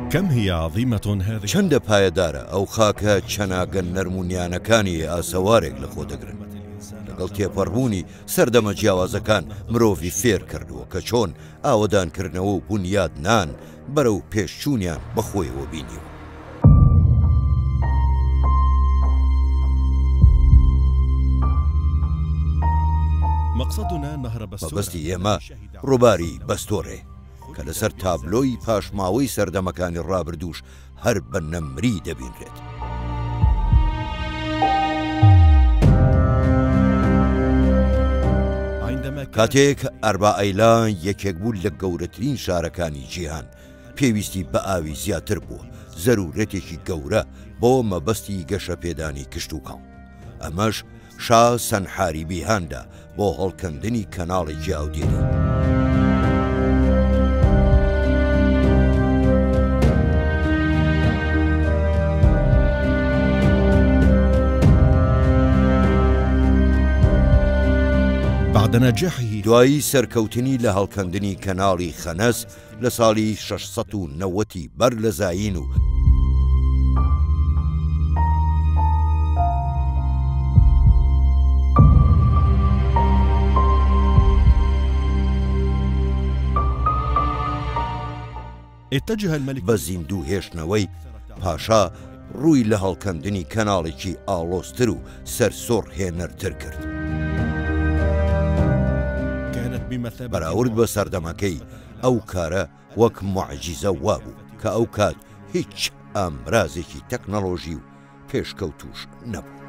كم هي عظيمة هذه؟ چەندە پایەدارە ئەو خاکە چەناگەن نەرمونیانەکانی ئاسەوارێک لە خۆ دەگرن. لەگەڵ تێپەڕبوونی سەردەمە جیاوازەکان مرۆڤی فێر کردووە کە چۆن ئاوەدانکردنەوە و بنیاد نان بەرەو پێشچوونیان بەخۆیەوە بینیوە. مەبەستی ئێمە ڕووباری بەستۆڕێ کە لەسەر تابلۆی پاشماوەی سەردەمەکانی ڕابردووش هەر بە نەمری دەبینرێت. کاتێک ئەربائیلان یەکێک بوو لە گەورەترین شارەکانی جیهان پێویستی بە ئاوی زیاتر بووە، زەرورەتێکی گەورە بۆ مەبەستی گەشە پێدانی کشت و کاڵ. ئەمەش شا سەنحاریبی هاندا بۆ هەڵکەندنی کەناڵێکی ئاودێری. دوایی سەرکەوتنی لە هەڵکەندنی کەناڵی خەنەس لە ساڵی 690 بەر لە زاین و بە زیندوو هێشتنەوەی پاشا ڕووی لە هەڵکەندنی کەناڵێکی ئاڵۆزتر و سەرسۆڕ هێنەرتر کرد. بەراورد بە سەردەمەکەی ئەو کارە وەک موعجیزە وابوو کە ئەو کات هیچ ئامرازێکی تەکنەلۆژی و پێشکەوتوش نەبوو.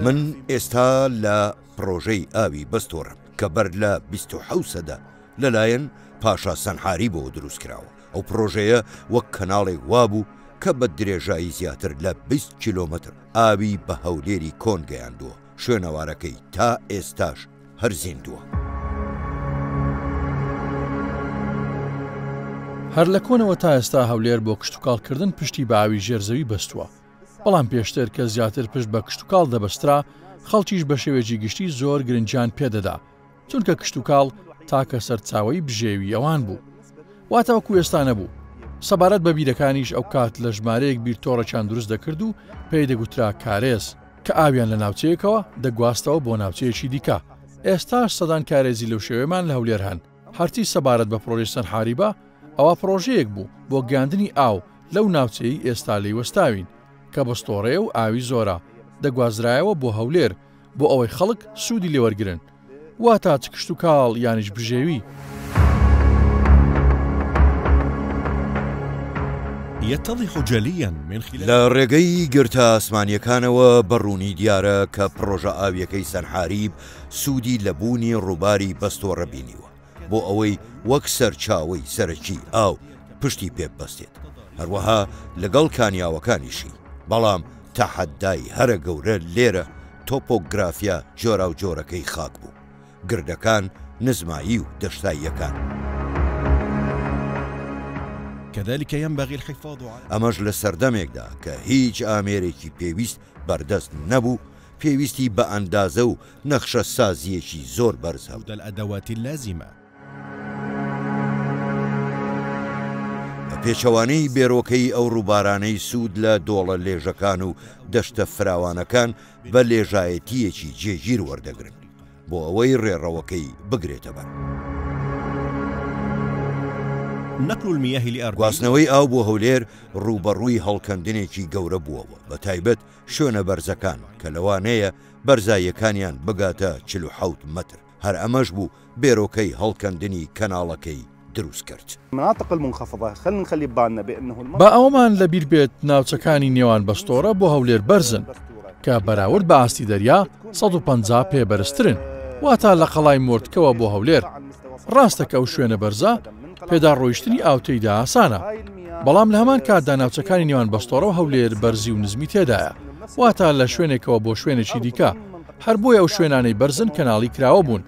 من ئێستا لە پرۆژەی ئاوی بەستۆڕم کە بەر لە 27 سەدا لەلایەن پاشا سەنحاری بۆ دروست کراوە. ئەو پرۆژەیە وەک کەناڵێک وابوو کە بە درێژایی زیاتر لە 20 کیلۆمەتر ئاوی بە هەولێری کۆن گەیاندووە. شوێنەوارەکەی تا ئێستاش هەر زیندووە. هەر لە کۆنەوە تا ئێستا هەولێر بۆ کشتتوکاڵکردن پشتی بە ئاوی ژێرزەوی بەستووە. بەڵام پێشتر کە زیاتر پشت بە کشتتوکاڵ دەبەسترا خەڵکیش بە شێوێکی گشتی زۆر گرنجیان پێدەدا، چونکە کشتتوکاڵ تاکە سەرچاوی بژێوی ئەوان بوو. واتەوەکو ئێستا نەبوو. سەبارەت بە بیرەکانیش ئەو کات لە ژمارەیەک بیرتۆڕەکیان دروست دەکرد و پێی دەگوترا کارێز کە ئاویان لە ناوچەیەکەوە دەگواستەوە بۆ ناوچەیەکی دیکە. ئێستاش سەدان کارێزی لەو شێوەیەمان لە هەولێر هەن. هەرچی سەبارەت بە پرۆژەی سەنحاریبە ئەوە پرۆژەیەک بوو بۆ گەاندنی ئاو لەو ناوچەی ئێستا لێی وەستاوین کە بەستۆڕێ و ئاوی زۆرە دەگوازرایەوە بۆ هەولێر بۆ ئەوەی خەڵک سوودی لێوەرگرن. واتە چ کشتتوکاڵ یانیش بژێوی. لە ڕێگەی گرتە ئاسمانیەکانەوە بەڕوونی دیارە کە پرۆژە ئاویەکەی سەنحاریب سوودی لە بوونی ڕووباری بەستۆڕە بینیوە بۆ ئەوەی وەک سەرچاوەی سەرەکی ئاو پشتی پێ ببەستێت. هەروەها لەگەڵ کانیاوەکانیشی. بەڵام تەحەدای هەرە گەورە لێرە تۆپۆگرافیا جۆرا و جۆرەکەی خاک بوو، گردەکان، نزمایی و دەشتاییەکان. ئەمەش لە سەردەمێکدا کە هیچ ئامێرێکی پێویست بەردەست نەبوو، پێویستی بە ئەندازە و نەخشە سازیەکی زۆر بەرز هەبوو. پێچەوانەی بێرۆکەی ئەو ڕووبارانەی سوود لە دۆڵە لێژەکان و دەشتە فراوانەکان بە لێژایەتیەکی جێگیر وەردەگرن بۆ ئەوەی ڕێڕەوەکەی بگرێتە بەر. گواستنەوەی ئاو بۆ هەولێر ڕووبەڕووی هەڵکەندنێکی گەورە بووەوە، بە تایبەت شوێنە بەرزەکان کە لەوانەیە بەرزاییەکانیان بگاتە 47 مەتر. هەر ئەمەش بوو بێرۆکەی هەڵکەندنی کەناڵەکەی دروست کرد. المناطق المنخفضة خلينا نخلي ببالنا بأنه با ئەومان لەبیر بێت ناوچەکانی نێوان بەستۆرە بۆ هەولێر بەرزن کە بەراورد بە ئاستی دەریا 150 پێبەرزترن واتە لە قەڵای مۆردکەوە بۆ هەولێر. ڕاستەکە ئەو شوێنە بەرزە پێدا ڕۆیشتنی ئاوتەیدا ئاسانە، بەڵام لە هەمان کاتدا ناوچەکانی نێوان بەستۆرە و هەولێر بەرزی و نزمی تێدایە، واتە لە شوێنێکەوە بۆ شوێنێکی دیکە. هەر بۆیە ئەو شوێنانەی بەرزن کەناڵی کراوە بوون،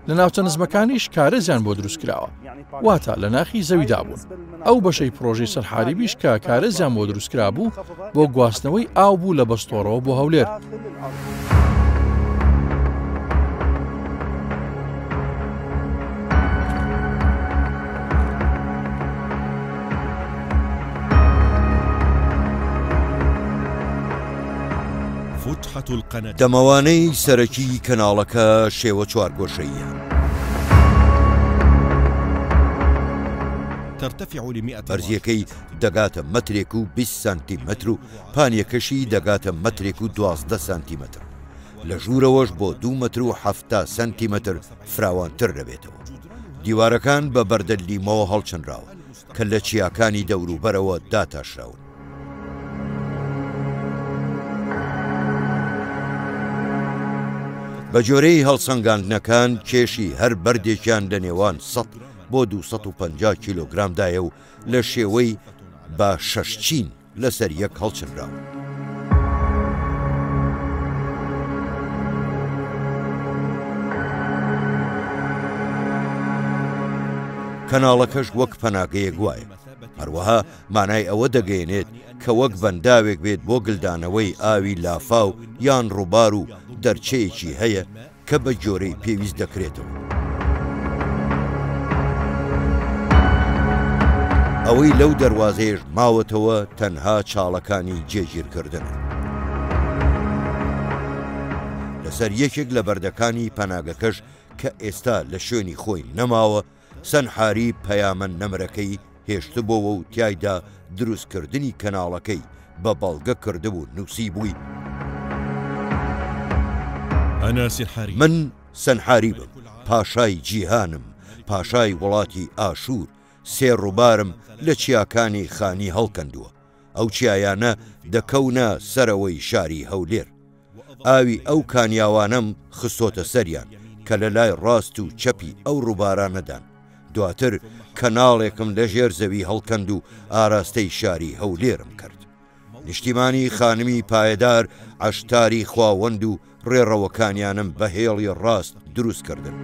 لە ناوچە نزمەکانیش کارێزیان بۆ دروست کراوە، واتە لە ناخی زەویدا بوون. ئەو بەشەی پرۆژەی سەرحاریبیش کە کارێزیان بۆ دروستکرا بوو بۆ گواستنەوەی ئاو بوو لە بەستۆرەوە بۆ هەولێر. دەمەوانەی سەرەکی کەناڵەکە شێوە چوارگۆشەیە. بەرزیەکەی دەگاتە مەترێک و 20 سانتیمەتر و پانیەکەشی دەگاتە مەترێک و 12 سانتیمەتر. لە ژوورەوەش بۆ 2 مەتر و 70 سانتیمەتر فراوانتر دەبێتەوە. دیوارەکان بە بەردە لیمەوە هەڵچەنراوە کە لە چیاکانی دەوروبەرەوە داتاشراون. بە جۆرەی هەڵسەنگاندنەکان کێشی هەر بەردێکیان لە نێوان 100 بۆ 250 کیلۆگرامدایە و لە شێوەی بە 6 چین لەسەر یەک هەڵچنراوە. کەناڵەکەش وەک پەناگەیەک وایە، هەروەها مانای ئەوە دەگەیەنێت کە وەک بەنداوێک بێت بۆ گلدانەوەی ئاوی لافاو یان ڕووبار و دەرچەیەکی هەیە کە بە جۆرەی پێویست دەکرێتەوە. ئەوەی لەو دەواازەیەش ماوەتەوە تەنها چاڵەکانی جێگیرکردنە. لەسەر یەکێک لە بەردەکانی پەناگەکەش کە ئێستا لە شوێنی خۆی نەماوە، سەنحاری پەیامە نەمرەکەی هێشتبووە و تایدا دروستکردنی کەناڵەکەی بە بەڵگە کردبوو نووسی بووی: من سەنحاری بم، پاشای جیهانم، پاشای وڵاتی ئاشور، سێ ڕووبارم لە چیاکانی خانی هەڵکەندووە، ئەو چیایانە دەکەونە سەرەوەی شاری هەولێر. ئاوی ئەو کانیاوانم خستۆتە سەریان کە لە لای ڕاست و چەپی ئەو ڕووبارانەدان. دواتر کەناڵێکم لە ژێر زەوی هەڵکەند و ئاراستەی شاری هەولێرم کرد. نیشتیمانی خانمی پایەدار عەشتاری خواوەند و ڕێڕەوەکانیانم بە هێڵی ڕاست دروست کردن.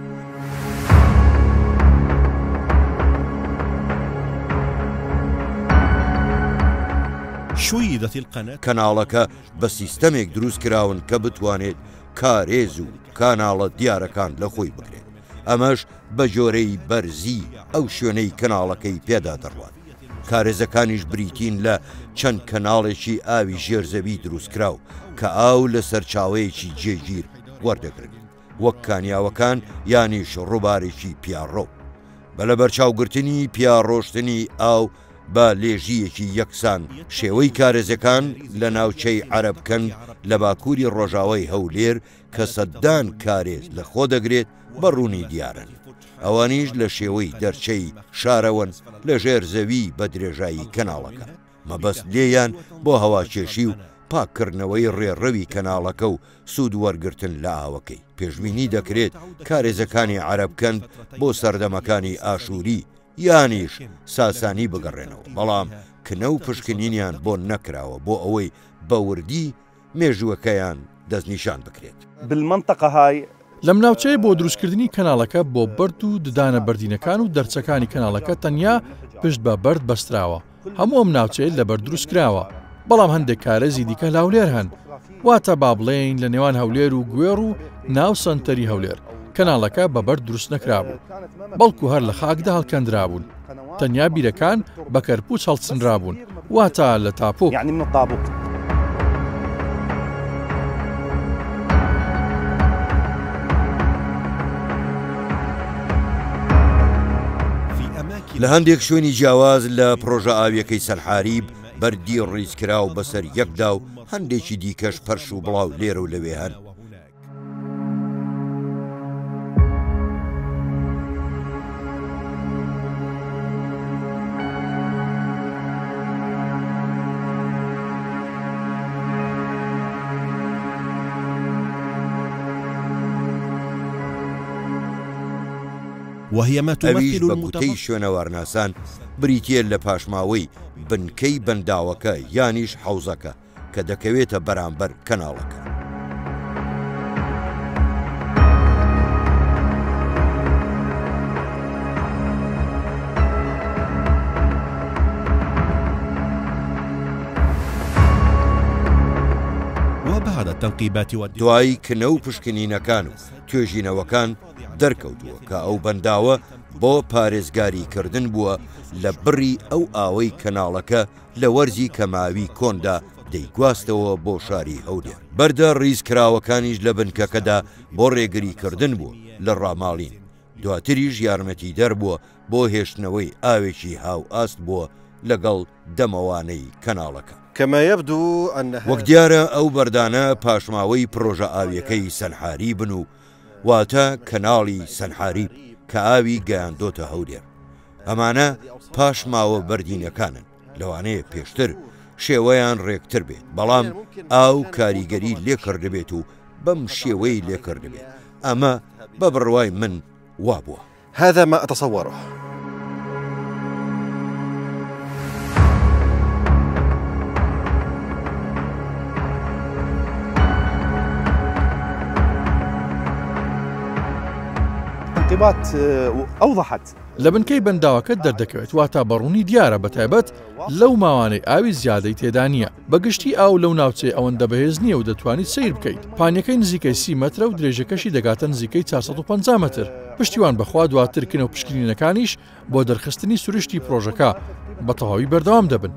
کەناڵەکە بە سیستەمێک دروست کراون کە بتوانێت کارێز و کاناڵە دیارەکان لە خۆی بگرێت. ئەمەش بە جۆرەی بەرزی ئەو شوێنەی کەناڵەکەی پێدا دەڕوات. کارێزەکانیش بریتین لە چەند کەناڵێکی ئاوی ژێرزەوی دروستکراو کە ئاو لە سەرچاوەیەکی جێگیر وەردەگرن، وەک کانیاوەکان یانیش ڕووبارێکی پیاڕۆ. بە لە بەرچاوگرتنی پیاڕۆشتنی ئاو بە لێژیەکی یەکسان شێوەی کارێزەکان لە ناوچەی عەرەبکەند لە باکووری ڕۆژاوای هەولێر کە سەددان کارێز لە خۆ دەگرێت بە ڕوونی دیارن. ئەوانیش لە شێوەی دەرچەی شارەوەن لە ژێر زەوی بە درێژایی کەناڵەکە. مەبەست لێیان بۆ هەواکێشی و پاکردنەوەی ڕێڕەوی کەناڵەکە و سوود وەرگرتن لە ئاوەکەی. پێشبینی دەکرێت کارێزەکانی عەرەبکەند بۆ سەردەمەکانی ئاشووری یانیش ساسانی بگەڕێنەوە، بەڵام کنە و پشکنینیان بۆ نەکراوە بۆ ئەوەی بەوردی مێژووەکەیان دەستنیشان بکرێت. بالمنطقة هاي لەم ناوچەیە بۆ دروستکردنی کەناڵەکە بۆ بەرد و ددانە بەردینەکان و دەرچەکانی کەناڵەکە تەنیا پشت بە بەرد بەستراوە. هەموو ئەم ناوچەیە لە بەر دروست کراوە، بەڵام هەندێک کارێزی دیکە لە هەولێر هەن، واتە با بڵێین لە نێوان هەولێر و گوێڕ و ناو سەنتەری هەولێر کەناڵەکە بە بەرد دروست نەکرابوو، بەڵکو هەر لە خاکدا هەڵکەندرابوون. تەنیا بیرەکان بە کەرپوچ هەڵچنرابوون، واتە لە تاپۆ. يعني من الطابوق. لە هەندێک شوێنی جیاواز لە پرۆژە ئاویەکەی سەرحاریب بەردی ڕیزکرا و بەسەر یەکدا و هەندێکی دیکەش پەرش و بڵاو لێرە و لەوێ هەن. وهي ما ئەویش تمثل بە گوتەی شوێنەوارناسان بریتە لە پاشماوەی بنکەی بەنداوەکە یانیش حەوزەکە کە دەکەوێتە بەرامبەر کەناڵەکە. دوایی کنە و پشکنینەکان و توێژینەوەکان دەرکەوتووە کە ئەو بەنداوە بۆ پارێزگاریکردن بووە لە بڕی ئەو ئاوەی کەناڵەکە لە وەرزی کەماوی کۆندا دەیگواستەوە بۆ شاری هەولێر. بەردە ڕیزکراوەکانیش لە بنکەکەدا بۆ ڕێگریکردن بوو لە ڕاماڵین. دواتریش یارمەتی دەربووە بۆ هێشتنەوەی ئاوێکی هاو ئاست بووە لەگەڵ دەمەوانەی کەناڵەکە. وەک دیارە ئەو بەردانە پاشماوەی پرۆژە ئاویەکەی سەنحاری بن و واتە کەناڵی سەنحاری کە ئاوی گەیاندۆتە هەولێر. ئەمانە پاشماوە بەردینەکانن، لەوانەیە پێشتر شێوەیان ڕێکتر بێت، بەڵام ئاو کاریگەری لێکردبێت و بەم شێوەی لێکردبێت. ئەمە بە بڕوای من وابووە. هذا ما أتصوره. أوضحت لە بنکەی بەنداوەکە دەردەکەوێت واتە بەڕوونی دیارە بەتایبەت لەو ماوانەی ئاوی زیادەی تێدا نییە. بەگشتی ئاو لەو ناوچێ ئەوەندە بەهێز نییە و دەتوانیت سیر بکەیت. پانیەکەی نزیکەی 30 مەترە و درێژەکەشی دەگاتە نزیکەی 450 مەتر. پشتیوان بەخوا دواترکردن و پشکنینەکانیش بۆ دەرخستنی سروشتی پرۆژەکە بە تەواوی بەردەوام دەبن.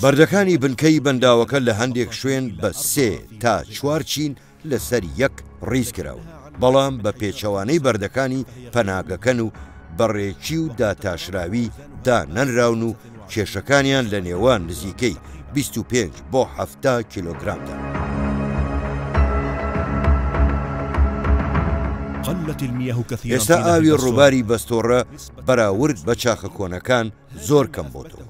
بەردەکانی بنکەی بەنداوەکە لە هەندێک شوێن بە 3 تا 4 چین لەسەر یەک ڕیز کراوە، بەڵام بە پێچەوانەی بەردەکانی پەناگەکەن و بەڕێکی و داتاشراوی دا نەنراون و کێشەکانیان لە نێوان نزیکەی 25 بۆ 70 کیلۆگرامدا. ئێستا ئاوی ڕووباری بەستۆڕە بەراورد بە چاخە کۆنەکان زۆر کەم بۆتەوە.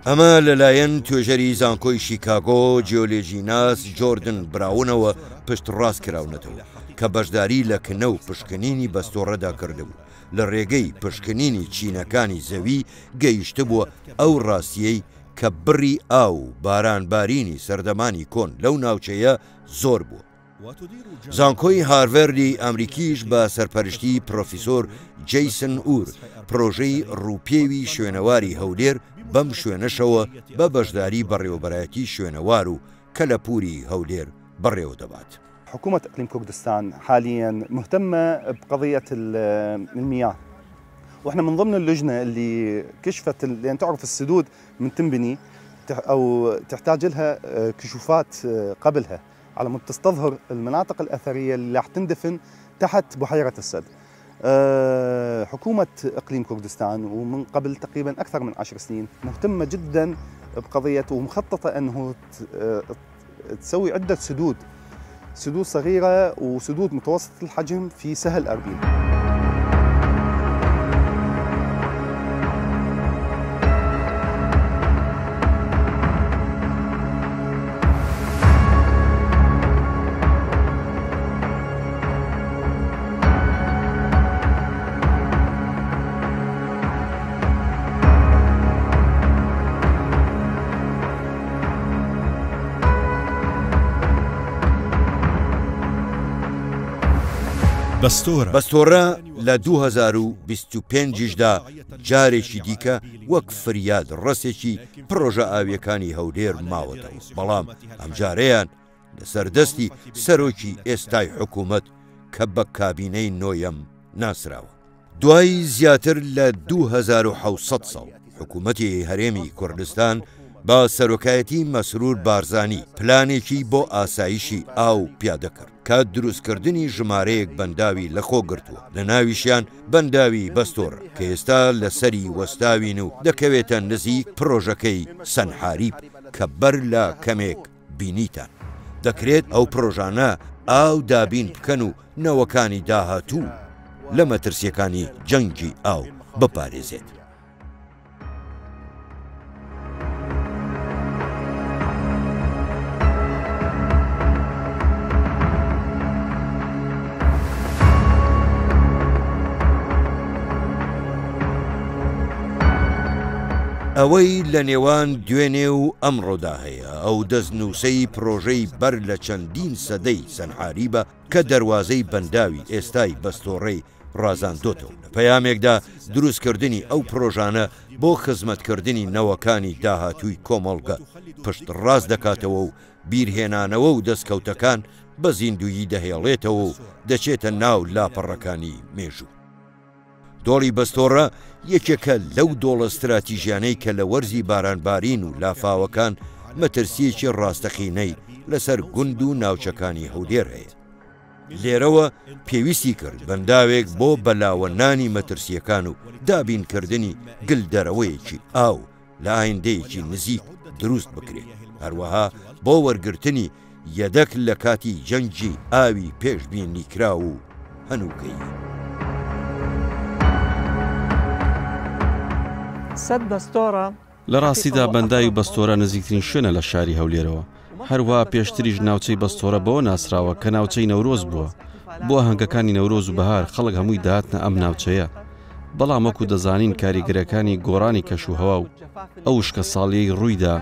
ئەمە لەلایەن توێژەری زانکۆی شیکاگۆ جیۆلۆژیناس جۆردن براونەوە پشت ڕاست کراونەتەوە کە بەشداری لە کنە و پشکنینی بەستۆڕەدا کردبوو. لە ڕێگەی پشکنینی چینەکانی زەوی گەیشتە بووە ئەو ڕاستیەی کە بڕی ئاو و بارانبارینی سەردەمانی کۆن لەو ناوچەیە زۆر بووە. زانکۆی هارڤەردی ئەمریکیش بە سەرپەرشتی پرۆفیسۆر جەیسن ئور پرۆژەی ڕووپێوی شوێنەواری هەولێر بەم شوێنەشەوە بە بەشداری بەڕێوەبەرایەتی شوێنەوار و کە لە پووری هەولێر بەڕێوە دەبات. حكومة إقليم كردستان حاليا مهتمة بقضية المياه، وإحنا من ضمن اللجنة اللي كشفت، لأن تعرف السدود من تنبني أو تحتاج لها كشوفات قبلها على مود تستظهر المناطق الأثرية اللي راح تندفن تحت بحيرة السد. حكومة إقليم كردستان ومن قبل تقريبا أكثر من 10 سنين مهتمة جدا بقضية ومخططة أنه تسوي عدة سدود صغيرة وسدود متوسطة الحجم في سهل أربيل. بەستۆڕە لە 2025دا جارێکی دیکە وەک فریاد ڕستێکی پرۆژە ئاویەکانی هەولێر ماوەتەوە، بەڵام ئەم جارەیان لەسەردەستی سەرۆکی ئێستای حکوومەت کە بە کابینەی نۆیەم ناسراوە. دوای زیاتر لە 2700 ساڵ حکوومەتی هەرێمی کوردستان با سەرۆکایەتی مەسرور بارزانی پلانێکی بۆ ئاسایشی ئاو پیادە کرد کە دروستکردنی ژمارەیەک بەنداوی لەخۆ گرتووە، لە ناویشیان بەنداوی بەستۆڕە کە ئێستا لەسەری وەستاوین و دەکەوێتە نزیک پرۆژەکەی سەنحاریب کە بەر لە کەمێک بینیتان. دەکرێت ئەو پرۆژانە ئاو دابین بکەن و نەوەکانی داهاتوو لە مەترسیەکانی جەنگی ئاو بپارێزێت. ئەوەی لە نێوان دوێنێ و ئەمڕۆدا هەیە ئەو دەستنووسەی پرۆژەی بەر لە چەندین سەدەی سەنحاریبە کە دەواازەی بەنداوی ئێستای بەستۆڕەی ڕازاندۆتەوە. لە پەیامێکدا دروستکردنی ئەو پرۆژانە بۆ خزمەتکردنی نەوەکانی داهاتووی کۆمەڵگە پشت ڕاست دەکاتەوە و بیرهێنانەوە و دەستکەوتەکان بە زیندویی دەهێڵێتەوە و دەچێتە ناو لاپەڕەکانی مێژوو. دۆڵی بەستۆڕە یەکێکە لەو دۆڵە استراتیژیانەی کە لە وەرزی بارانبارین و لافاوەکان مەترسیەکی ڕاستەقینەی لەسەر گوند و ناوچەکانی هەولێر هەیە. لێرەوە پێویستی کرد بەنداوێک بۆ بەلاوەنانی مەترسیەکان و دابینکردنی گلدەرەوەیەکی ئاو لە ئایندەیەکی نزیک دروست بکرێت، هەروەها بۆ وەرگرتنی یەدەک لە کاتی جەنگی ئاوی پێشبینی کرا و هەنووکەی. سەد بەستۆڕە لە ڕاستیدا بەنداوی بەستۆرە نزیکترین شوێنە لە شاری هەولێرەوە. هەروە پێشتریش ناوچەی بەستۆرە بۆ ناسراوە کە ناوچەی نەورۆز بووە. بۆ هەنگەکانی نەورۆز و بەهار خەڵک هەمووی داهاتنە ئەم ناوچەیە. بەڵام وەکو دەزانین کاریگەرەکانی گۆڕانی کەشوهەوا و ئەو شکە ساڵیەی ڕوویدا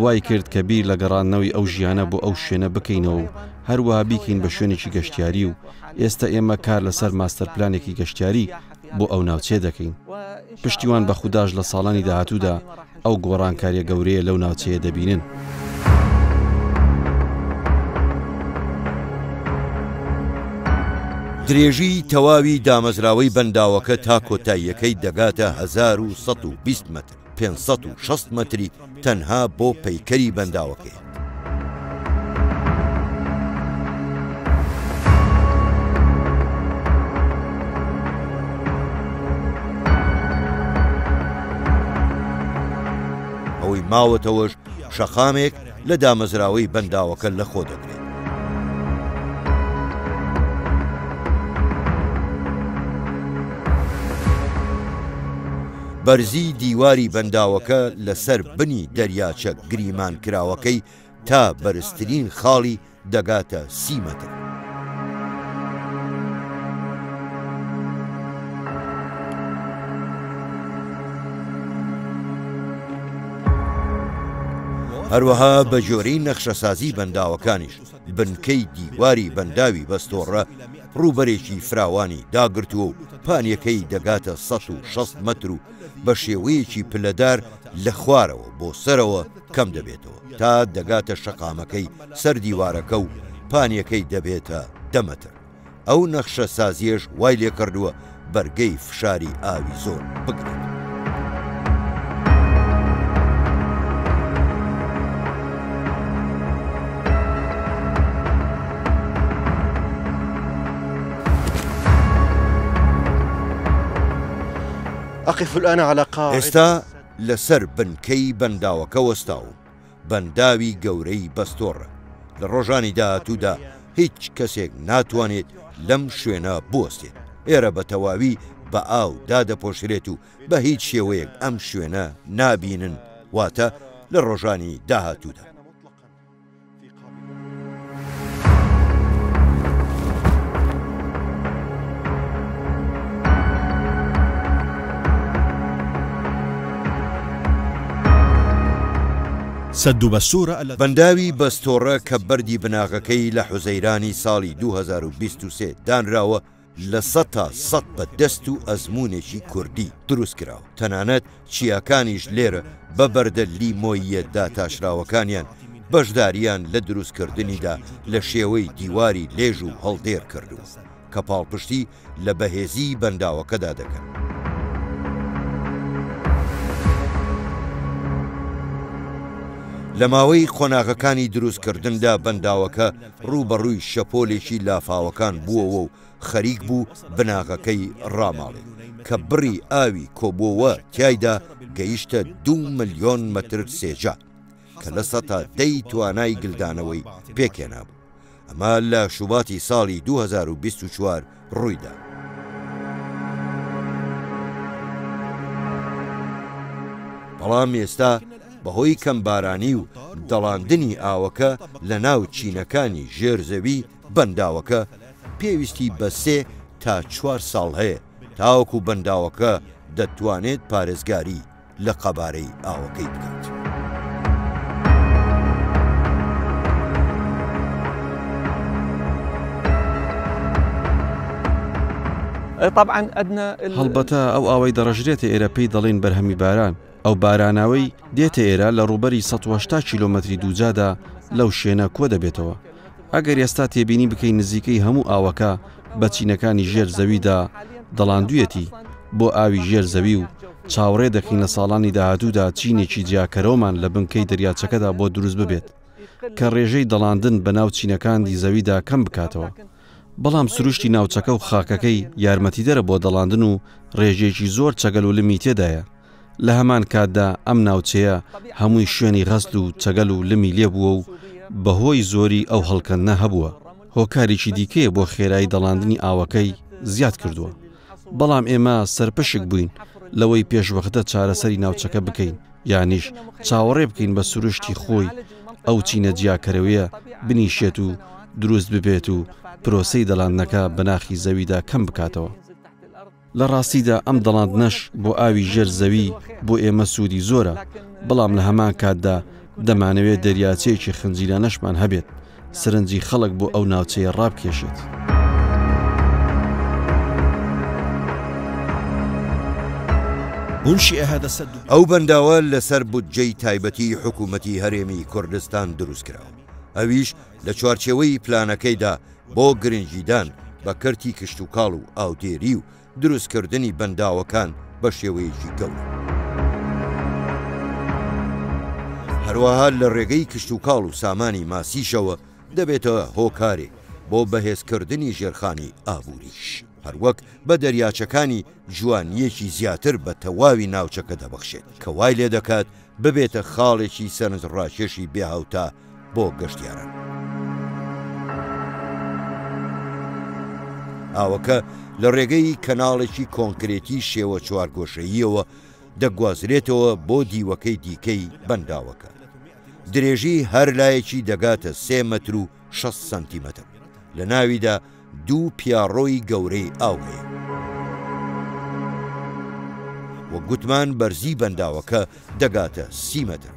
وای کرد کە بیر لە گەڕاندنەوەی ئەو ژیانە بۆ ئەو شوێنە بکەینەوە و هەروەها بیکەین بە شوێنێکی گەشتیاری و ئێستا ئێمە کار لەسەر ماستەر پلانێکی گەشتیاری بۆ ئەو ناوچێ دەکەین. پشتیوان بە خودداش لە ساڵانی داهاتوودا ئەو گۆڕانکاریە گەورەیە لەو ناوچەیە دەبینن. درێژی تەواوی دامەزراوەی بەنداوەکە تا کۆتاییەکەی دەگاتە 1120 متر 560 متری تەنها بۆ پەیکەری بەنداوەکەی. ئەوەی ماوەتەوەش شەقامێک لە دامەزراوەی بەنداوەکە لە خۆ دەگرێت. بەرزی دیواری بەنداوەکە لەسەر بنی دەریاچە گریمان کراوەکەی تا بەرزترین خاڵی دەگاتە 30 متر. هەروەها بە جۆرەی نەخشەسازی بەنداوەکانیش بنکەی دیواری بەنداوی بەستۆڕە ڕووبەرێکی فراوانی داگرتووە و پانیەکەی دەگاتە 160 متر و بە شێوەیەکی پلەدار لە خوارەوە بۆ سەرەوە کەم دەبێتەوە تا دەگاتە شەقامەکەی سەر دیوارەکە و پانیەکەی دەبێتە 10 متر. ئەو نەخشە سازیەش وای لێ کردووە بەرگەی فشاری ئاوی زۆر بگرێت. ئێستا لەسەر بنکەی بەنداوەکە وەستاوم، بەنداوی گەورەی بەستۆڕە. لە ڕۆژانی داهاتوودا هیچ کەسێک ناتوانێت لەم شوێنە بوەستێت. ئێرە بە تەواوی بە ئاو دادەپۆشرێت و بە هیچ شێوەیەک ئەم شوێنە نابینن، واتە لە ڕۆژانی داهاتوودا. بەنداوی بەستۆڕە کە بەردی بناغەکەی لە حوزەیرانی ساڵی 2023 دانراوە لە 100 تا 100 بە دەست و ئەزمونێکی کوردی دروست کراوە. تەنانەت چیاکانیش لێرە بە بەردەلی مۆیە داتاشراوەکانیان بەشداریان لە دروستکردنیدا لە شێوەی دیواری لێژ و هەڵدێر کردووە کە پاڵپشتی لە بەهێزی بەنداوەکەدا دەکەن. لە ماوەی خۆناغەکانی دروستکردندا بەنداوەکە ڕووبەڕووی شەپۆلێکی لافاوەکان بووەوە و خەریک بوو بناغەکەی ڕاماڵێ کە بڕی ئاوی کۆبووە تایدا گەیشتە 2 ملیۆن متر سێجا کە لە 110 توانای گلدانەوەی پێکێنابوو. ئەمە لە شوباتی ساڵی 2024 ڕوویدا. بەڵام ئێستا بەهۆی کەمبارانی و دەڵاندنی ئاوەکە لە ناو چینەکانی ژێرزەوی بەنداوەکە پێویستی بە 3 تا 4 ساڵ هەیە تاوەکو بەنداوەکە دەتوانێت پارێزگاری لە قەبارەی ئاوەکەی بکات. هەڵبەتە ئەو ئاوەی دەڕژرێتە ئێرە پێی دەڵێن بەرهەمی باران. ئەو باراناوەی دێتە ئێرە لە ڕووبەری 180 کیلۆمەتری دووجادا لەو شوێنە کۆ دەبێتەوە. ئەگەر ئێستا تێبینی بکەین نزیکەی هەموو ئاوەکە بە چینەکانی ژێر زەویدا دەڵاندویەتی بۆ ئاوی ژێر زەوی و چاوەڕێ دەکەین لە ساڵانی داهاتوودا چینێکی جیاکەرەوەمان لە بنکەی دەریاچەکەدا بۆ دروست ببێت کە ڕێژەی دەڵاندن بە ناو چینەکانی زەویدا کەم بکاتەوە. بەڵام سروشتی ناوچەکە و خاکەکەی یارمەتیدەرە بۆ دەڵاندن و ڕێژێکی زۆر چەگەل و لمی تێدایە. لە هەمان کاتدا ئەم ناوچەیە هەمووی شوێنی غەسل و چەگەل و لمی لێبووە و بەهۆی زۆری ئەو هەڵکەندنە هەبووە. هۆکارێکی دیکەیە بۆ خێرایی دەڵاندنی ئاوەکەی زیاد کردووە. بەڵام ئێمە سەرپشک بووین لەوەی پێشوەختە چارەسەری ناوچەکە بکەین، یانیش چاوەڕێ بکەین بە سروشتی خۆی ئەو چینە جیاکەرەوەیە بنیشێت و دروست ببێت و پرۆسەی دەڵاندنەکە بەناخی زەویدا کەم بکاتەوە. لە ڕاستیدا ئەم دەڵاندنەش بۆ ئاوی ژێر زەوی بۆ ئێمە سوودی زۆرە، بەڵام لە هەمان کاتدا دەمانەوێت دەریاچەیەکی خنجیرانەشمان هەبێت سرنجی خەڵک بۆ ئەو ناوچەیە ڕابکێشێت. ئەو بەنداوە لەسەر بودجەی تایبەتی حکوومەتی هەرێمی کوردستان دروست کراوە. ئەویش لە چوارچێوەی پلانەکەیدا بۆ گرنگیدان بە کەرتی کشت و کاڵ و ئاودێری و دروستکردنی بەنداوەکان بە شێوەیەکی گەورە. هەروەها لە ڕێگەی کشت و کاڵ و سامانی ماسیشەوە دەبێتەوە هۆکارێک بۆ بەهێزکردنی ژێرخانی ئابووریش، هەروەک بە دەریاچەکانی جوانیەکی زیاتر بە تەواوی ناوچەکە دەبەخشێت کە وای لێ دەکات ببێتە خاڵێکی سەرنجڕاکێشی بێهاوتا بۆ گەشتیاران. ئاوەکە لە ڕێگەی کەناڵێکی کۆنکرێتی شێوە چوارگۆشەییەوە دەگوازرێتەوە بۆ دیوەکەی دیکەی بەنداوەکە. درێژی هەر لایەکی دەگاتە 3 مەتر و 6 سانتیمەتر. لە ناویدا 2 پیاڕۆی گەورەی ئاو هەیە. وە گوتمان بەرزی بەنداوەکە دەگاتە 30 مەتر.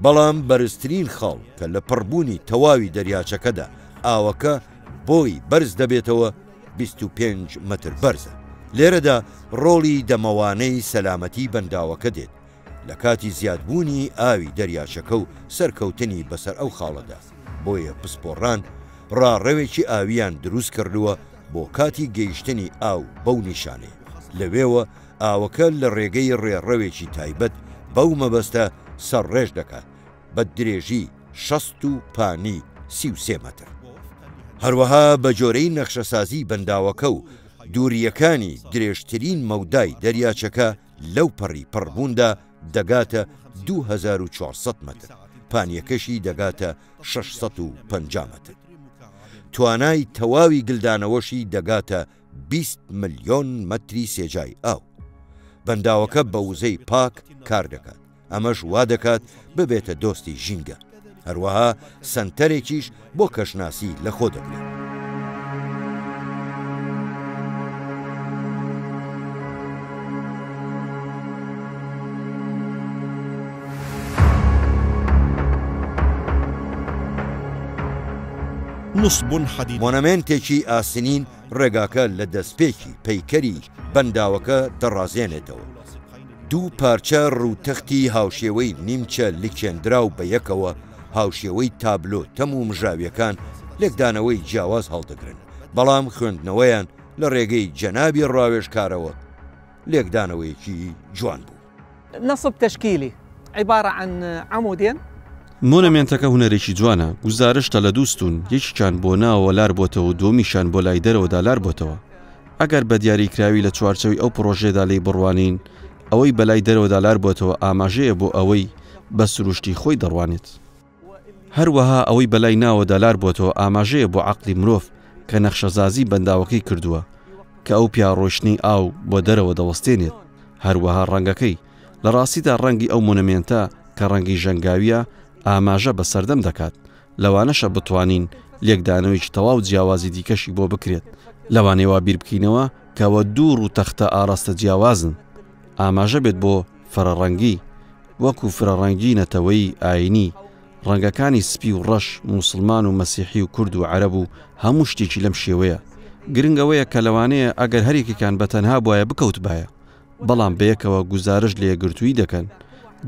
بەڵام بەرزترین خاڵ کە لە پڕبوونی تەواوی دەریاچەکەدا ئاوەکە بۆی بەرز دەبێتەوە 25 مەتر بەرزە. لێرەدا ڕۆڵی دەمەوانەی سەلامەتی بەنداوەکە دێت لە کاتی زیادبوونی ئاوی دەریاچەکە و سەرکەوتنی بەسەر ئەو خاڵەدا. بۆیە پسپۆڕان ڕاڕەوێکی ئاویان دروست کردووە بۆ کاتی گەیشتنی ئاو بەو نیشانەیە. لەوێوە ئاوەکە لە ڕێگەی ڕێڕەوێکی تایبەت بەو مەبەستە سەرڕێژ دەکات بە درێژی 60 و پانی 33 مەتر. هەروەها بە جۆرەی نەخشەسازی بەنداوەکە و دووریەکانی درێژترین مەودای دەریاچەکە لەو پەڕی پڕبووندا دەگاتە 2400 مەتر، پانیەکەشی دەگاتە 650 مەتر. توانای تەواوی گلدانەوەشی دەگاتە 20 ملیۆن مەتری سێجای ئاو. بەنداوەکە بە وزەی پاک کار دەکات، ئەمەش وا دەکات ببێتە دۆستی ژینگە. هەروەها سنتەرێکیش بۆ کەشناسی لە خۆ دەگرێت. مۆنەمێنتێکی ئاسنین ڕێگاکە لە دەستپێکی پەیکەری بەنداوەکە دەڕازێنێتەوە. 2 پارچە ڕووتەختی هاوشێوەی نیمچە لیکێنراو بە یەکەوە هاوشێوەی تابلۆ تەم و مژاویەکان لێکدانەوەی جیاواز هەڵدەگرن، بەڵام خوێندنەوەیان لە ڕێگەی جەنابی ڕاوێژکارەوە لێکدانەوەیەکی جوان بوو. نصب تشكيلي عبارة عن عمودين. مۆنەمێنتەکە هونەرێکی جوانە، گوزارشتە لە دووستون، یەکیان بۆ ناوە لار بۆتەوە و دۆمیشان بۆ لای دەرەوەدا لار بۆتەوە. ئەگەر بە دیاریکراوی لە چوارچەوی ئەو پرۆژێدا لی بڕوانین، ئەوەی بەلای دەرەوەدا لار بۆتەوە ئاماژەیە بۆ ئەوەی بە سروشتی خۆی دەڕوانێت. هەروەها ئەوەی بەلای ناوەدا لار بۆتەوە ئاماژەیە بۆ عەقلی مرۆڤ کە نەخشەزازی بەنداوەکەی کردووە کە ئەو پیاڕۆشتنی ئاو بۆ دەرەوە دەوەستێنێت. هەروەها ڕەنگەکەی لە ڕاستیدا ڕەنگی ئەو مونەمێنتە کە ڕەنگی ژەنگاویە ئاماژە بە سەردەم دەکات لەوانەشە بتوانین لێکدانەوەیکی تەواو جیاوازی دیکەشی بۆ بکرێت لەوانەیەوە بیر بکەینەوە کەوە دوور و تەختە ئاراستە جیاوازن ئاماژە بێت بۆ فەرەڕەنگی وەکو فرەڕەنگی نەتەوەی ئاینی ڕەنگەکانی سپی و ڕەش موسڵمان و مەسیحی و کورد و عەرەب و هەموو شتێکی لەم شێوەیە گرنگەوەیە کە لەوانەیە ئەگەر هەرێکێکان بەتەنها بواە بکەوت باە بەڵام بەیەکەوە گوزارش لە یەکگرتووی دەکەن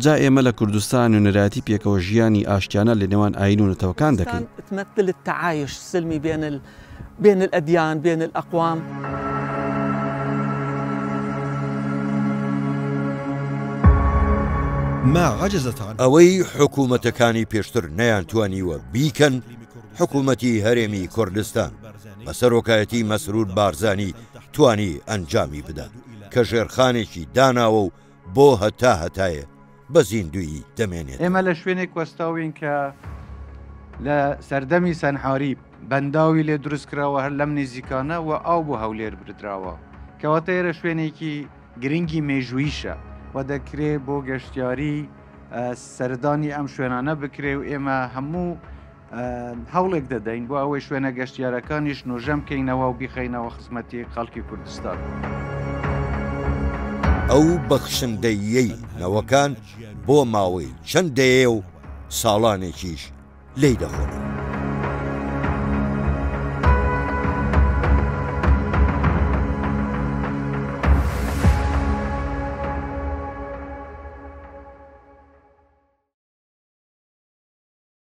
جا ئێمە لە کوردستان و نەراتی پێکەوە ژیانی ئاشتیانە لە نێوان ئاین و نەتەوەکان دەکەین تمثل التعايش السلمي بين الأديان بين الأقوام. ئەوەی حکوومەتەکانی پێشتر نەیانتوانیوە بیکەن حکوومەتی هەرێمی کوردستان بە سەرۆکایەتی مەسرور بارزانی توانی ئەنجامی بدات کە ژێرخانێکی داناوە و بۆ هەتایە بە زیندوی دەمێنێت. ئێمە لە شوێنێک وەستاوین کە لە سەردەمی سەنحاریب بەنداوی لێ دروستکراوە هەر لەم نێزیکانە و ئاو بۆ هەولێر بردراوە کەواتە ئێرە شوێنێکی گرنگی مێژوویشە و دەکرێت بۆ گەشتیاری سەردانی ئەم شوێنانە بکرێ و ئێمە هەموو هەوڵێک دەدەین بۆ ئەوەی شوێنە گەشتیارەکانیش نوژەم بکەینەوە و بیخەینەوە خزمەتی خەڵکی کوردستان. ئەو بەخشندەیەی نەوەکان بۆ ماوەی چەندەیە و ساڵانێکیش لێی دەخۆن.